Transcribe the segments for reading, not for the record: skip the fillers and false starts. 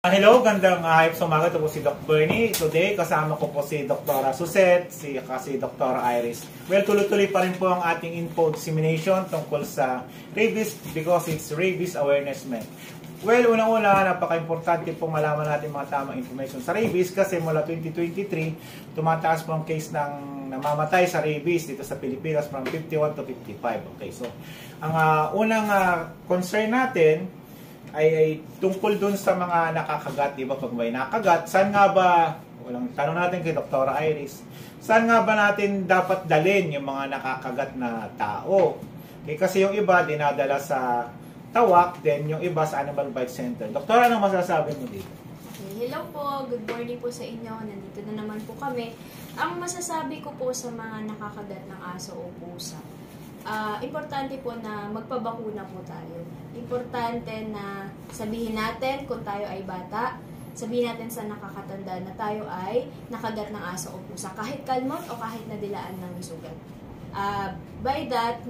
Hello, gandang hayop sa umaga. Ito po si Doc Bernie. Today, kasama ko po si Dr. Suset, si Dr. Iris. Well, tuloy-tuloy pa rin po ang ating info dissemination tungkol sa rabies because it's Rabies Awareness Month. Well, unang-una, napaka-importante pong malaman natin mga tamang information sa rabies kasi mula 2023, tumataas po ang case ng namamatay sa rabies dito sa Pilipinas from 51 to 55. Okay, so ang unang concern natin ay tungkol dun sa mga nakakagat, di ba? Pag may nakagat, saan nga ba, walang tanong natin kay Dr. Iris, saan nga ba natin dapat dalhin yung mga nakakagat na tao? Okay, kasi yung iba dinadala sa tawak, then yung iba sa Animal Bite Center. Doktor, anong masasabi mo dito? Hello po, good morning po sa inyo. Nandito na naman po kami. Ang masasabi ko po sa mga nakakagat ng aso o pusa, importante po na magpabakuna po tayo. Importante na sabihin natin kung tayo ay bata, sabihin natin sa nakakatanda na tayo ay nakagat ng aso o pusa, kahit kalmot o kahit nadilaan ng sugat. By that,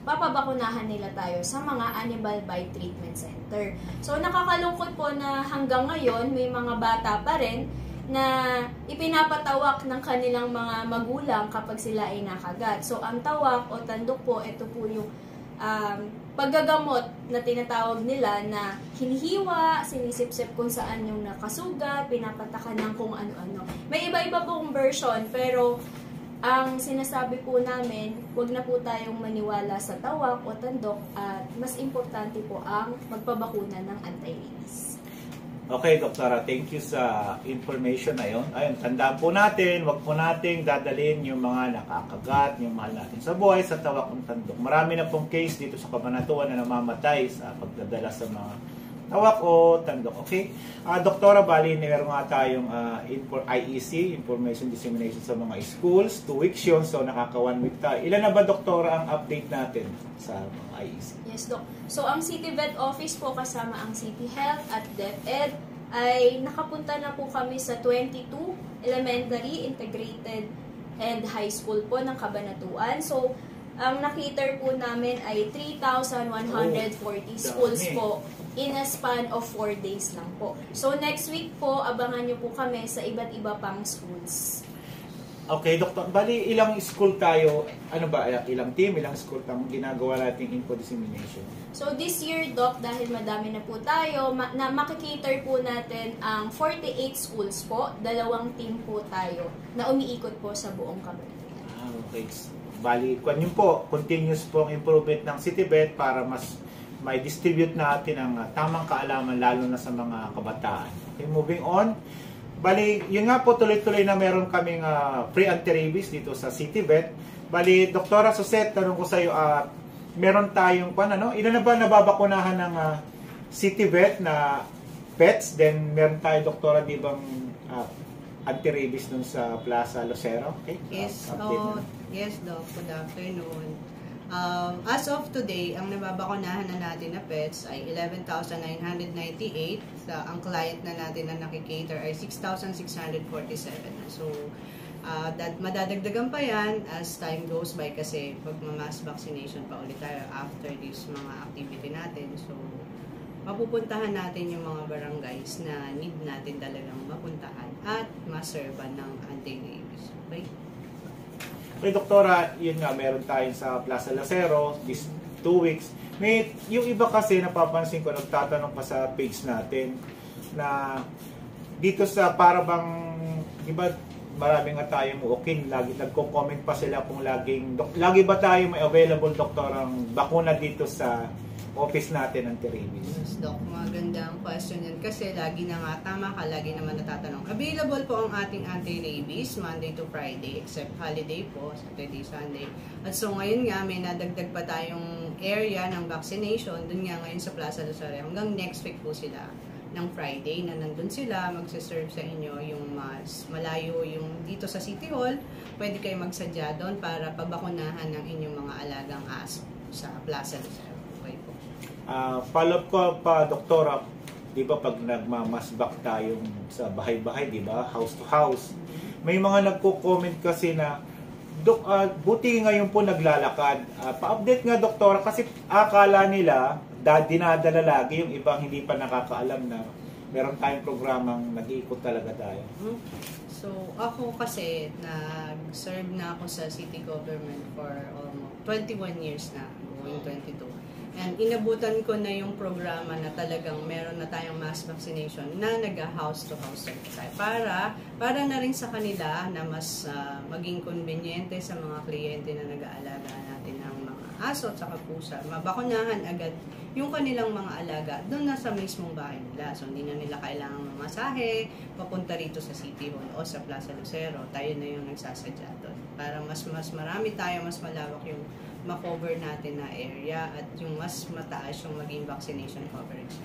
papabakunahan nila tayo sa mga Animal Bite Treatment Center. So, nakakalungkot po na hanggang ngayon, may mga bata pa rin na ipinapatawak ng kanilang mga magulang kapag sila ay nakagat. So, ang tawak o tandok po, ito po yung paggagamot na tinatawag nila na hinihiwa, sinisip-sip kung saan yung nakasugat, pinapatakan ng kung ano-ano. May iba-iba pong version, pero ang sinasabi po namin, huwag na po tayong maniwala sa tawak o tandok at mas importante po ang magpabakuna ng anti-rabies. Okay, Doktora, thank you sa information na yun. Ayun, tandaan po natin, wag po nating dadalhin yung mga nakakagat, yung mahal natin sa buhay, sa tawak ng tandok. Marami na pong case dito sa Cabanatuan na namamatay sa pagdadala sa mga tawak o tandok. Okay? Doktora, bali, meron nga tayong IEC, Information Dissemination sa mga schools. 2 weeks yun, so nakaka 1 week tayo. Ilan na ba, Doktora, ang update natin sa mga IEC? Yes, Doc. So, ang City Vet Office po kasama ang City Health at DepEd ay nakapunta na po kami sa 22 elementary, integrated, and high school po ng Cabanatuan. So, ang nakiter po namin ay 3,140 schools po in a span of 4 days lang po. So, next week po, abangan nyo po kami sa iba't iba pang schools. Okay, Doktor. Bali, ilang school tayo, ano ba, ilang team, ilang school ang ginagawa nating info dissemination? So, this year, Doc, dahil madami na po tayo, na makikater po natin ang 48 schools po, 2 team po tayo, na umiikot po sa buong Cabanatuan. Okay. Bali, kung yun po, continuous pong improvement ng CityVet para mas may distribute natin ang tamang kaalaman lalo na sa mga kabataan. Okay, moving on. Bali, yun nga po, tuloy-tuloy na meron kaming free anti-rabies dito sa CityVet. Bali, Doktora Suset, tanong ko sa iyo, meron tayong ilan na ba nababakunahan ng CityVet na pets? Then meron tayo, Doktora, di bang anti-rabies dun sa Plaza Lucero? Okay? Yes, yes, Doc. Good afternoon. As of today, ang nababakunahan na natin na pets ay 11,998. Ang client na natin na nakikater ay 6,647. So, madadagdagan pa yan as time goes by kasi pag-mass vaccination pa ulit tayo after this mga activity natin. So, mapupuntahan natin yung mga barangays na need natin talagang mapuntahan at maservan ng anti-rabies. Okay? Okay, Doktora, yun nga, meron tayo sa Plaza Lucero, this 2 weeks. Yung iba kasi, napapansin ko, nagtatanong pa sa page natin, na dito sa parabang, iba, marami nga tayong walk-in, lagi nagko-comment pa sila kung lagi ba tayo may available, Doktorang bakuna dito sa office natin ng anti-rabies? Yes, Doc. Magandang question yan. Kasi lagi na nga, tama ka, lagi naman natatanong. Available po ang ating anti-rabies Monday to Friday, except holiday po, Saturday, Sunday. At so ngayon nga, may nadagdag pa tayong area ng vaccination. Dun nga ngayon sa Plaza Lucero. Hanggang next week po sila ng Friday na nandun sila, magsiserve sa inyo yung mas malayo yung dito sa City Hall. Pwede kayo magsadya doon para pabakunahan ng inyong mga alagang aso sa Plaza Lucero. Okay po. Follow-up ko pa, Doktora, di ba pag nagmamasbak tayong sa bahay-bahay, di ba, house to house, may mga nagko-comment kasi na, buti ngayon po naglalakad. Pa-update nga, Doktora, kasi akala nila dinadala lagi, yung ibang hindi pa nakakaalam na meron tayong programang nag-iikot talaga tayo. So, ako kasi, nag-serve na ako sa city government for almost 21 years na, going 22. And inabutan ko na yung programa na talagang meron na tayong mass vaccination na nag-house to house tayo. Para na rin sa kanila na mas maging conveniente sa mga kliyente na nag-aalaga natin ng mga aso at saka pusa. Mabakunahan agad yung kanilang mga alaga doon na sa mismong bahay nila. So, hindi na nila kailangang mamasahe, papunta rito sa City Hall o sa Plaza Lucero. Tayo na yung nagsasadya doon. Para mas marami tayo, mas malawak yung ma-cover natin na area at yung mas mataas yung maging vaccination coverage.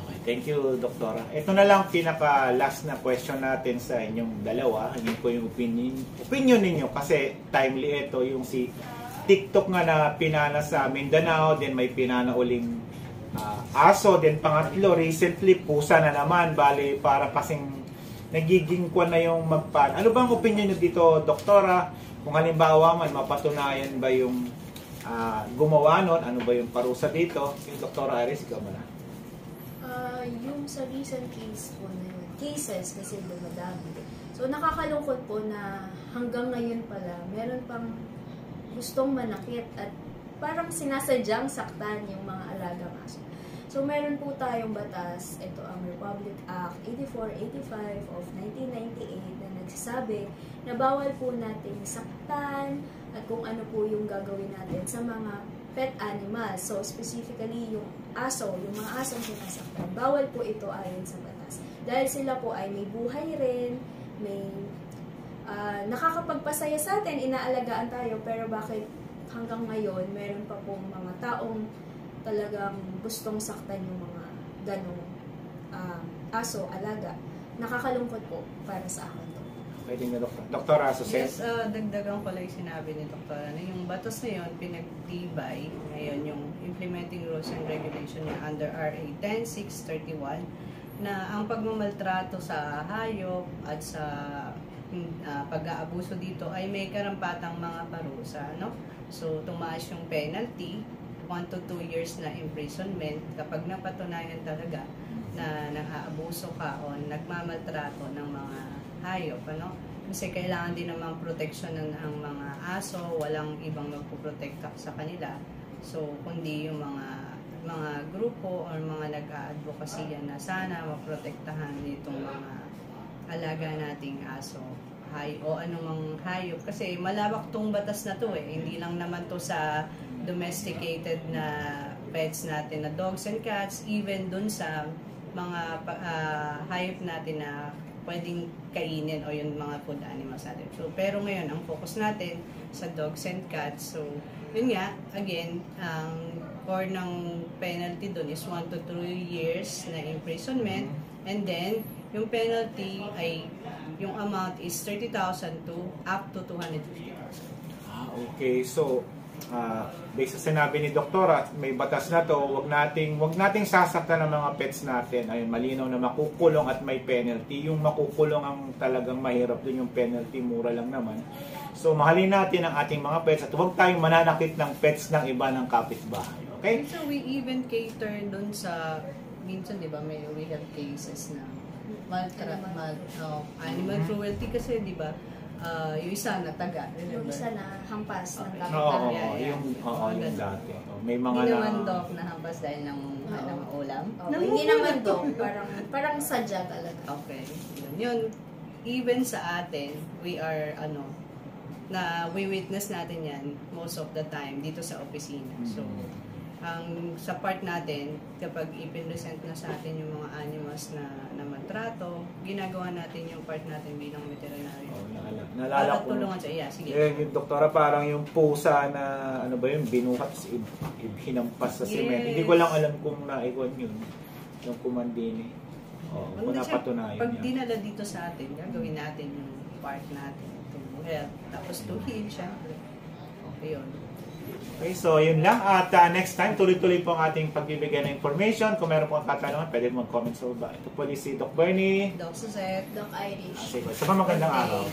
Okay, thank you, Doktora. Ito na lang pinaka-last na question natin sa inyong dalawa. Hingin ko yung opinion ninyo kasi timely ito, yung si TikTok nga na pinana sa Mindanao, then may pinana uling aso, then pangatlo, recently pusa na naman, bali para kasing nagiging kwa na yung magpan. Ano bang opinion nyo dito, Doktora? Kung halimbawa man, mapatunayan ba yung gumawa nun, ano ba yung parusa dito? Yung Dr. Iris, ikaw mo na. Yung sa recent case po na yun, cases kasi dumadami. So nakakalungkot po na hanggang ngayon pala, meron pang gustong manakit at parang sinasadyang saktan yung mga alagang aso. So, meron po tayong batas, ito ang Republic Act 8485 of 1998 na nagsasabi na bawal po natin saktan at kung ano po yung gagawin natin sa mga pet animals. So, specifically yung aso, yung mga asong sinasaktan, bawal po ito ayon sa batas. Dahil sila po ay may buhay rin, may nakakapagpasaya sa atin, inaalagaan tayo, pero bakit hanggang ngayon meron pa pong mga taong talagang gustong saktan yung mga ganong aso, alaga. Nakakalungkot po para sa akin to. Pwede nga, Dr. Suset? Yes, dagdagan ko lang yung sinabi ni Doktora na yung batas na yun, pinagtibay ngayon yung implementing rules and regulation niya under RA 10631 na ang pagmamaltrato sa hayop at sa pag-aabuso dito ay may karampatang mga parusa, no? So, tumaas yung penalty, 1 to 2 years na imprisonment kapag napatunayan talaga na nang-aabuso ka o nagmamaltrato ng mga hayop, ano? Kasi kailangan din namang protection ng mga aso, walang ibang magpoprotekta sa kanila. So, kundi yung mga grupo o mga nag-a-advocacy na sana maprotektahan nitong mga alaga nating aso o anumang hayop. Kasi malawak tong batas na to eh. Hindi lang naman to sa domesticated na pets natin na dogs and cats, even dun sa mga hayop natin na pwedeng kainin o yung mga food animals natin. So, pero ngayon, ang focus natin sa dogs and cats. So, yun nga, again, ang core ng penalty dun is 1 to 3 years na imprisonment. And then, yung penalty ay, yung amount is 30,000 to up to 250,000. Okay. So, based sa sinabi ni Doktora, may batas na to, wag nating sasaktan ng mga pets natin. Ayun, malinaw na makukulong at may penalty. Yung makukulong ang talagang mahirap dun, yung penalty mura lang naman. So, mahalin natin ang ating mga pets at huwag tayong mananakit ng pets ng iba ng kapitbahay. Okay? So, we even cater dun sa, minsan, di ba, we have cases na animal cruelty kasi, di ba, yung isa na taga, yung isa na hampas ng Okay. kapital. Yung dati. May mga hindi na... naman dog na hampas dahil ng ulam. Hindi naman dog, parang sadya talaga. Okay. Yun. Even sa atin, we are, we witness natin yan most of the time dito sa opisina. So, ang sa part natin, kapag ipinresent na sa atin yung mga animals na maltrato, ginagawa natin yung part natin bilang veterinary. Naalala ko. Tulungan siya. Yeah, sige. Yung Doktora, parang yung pusa na, binuhat, hinampas sa cement. Hindi ko lang alam kung naikon yun. Yung kumandini. Kung napatunayan pag yan. dinala dito sa atin, gagawin natin yung part natin to help. Tapos to heal, syempre. Okay, yun. Okay, so yun lang. At next time, tuloy-tuloy po ang ating pagbibigay ng information. Kung meron po ang katanungan, pwede mo mag-comment sa baba. Ito po si Doc Bernie. Doc Suzette. Doc Irish. Sige, sa magandang araw.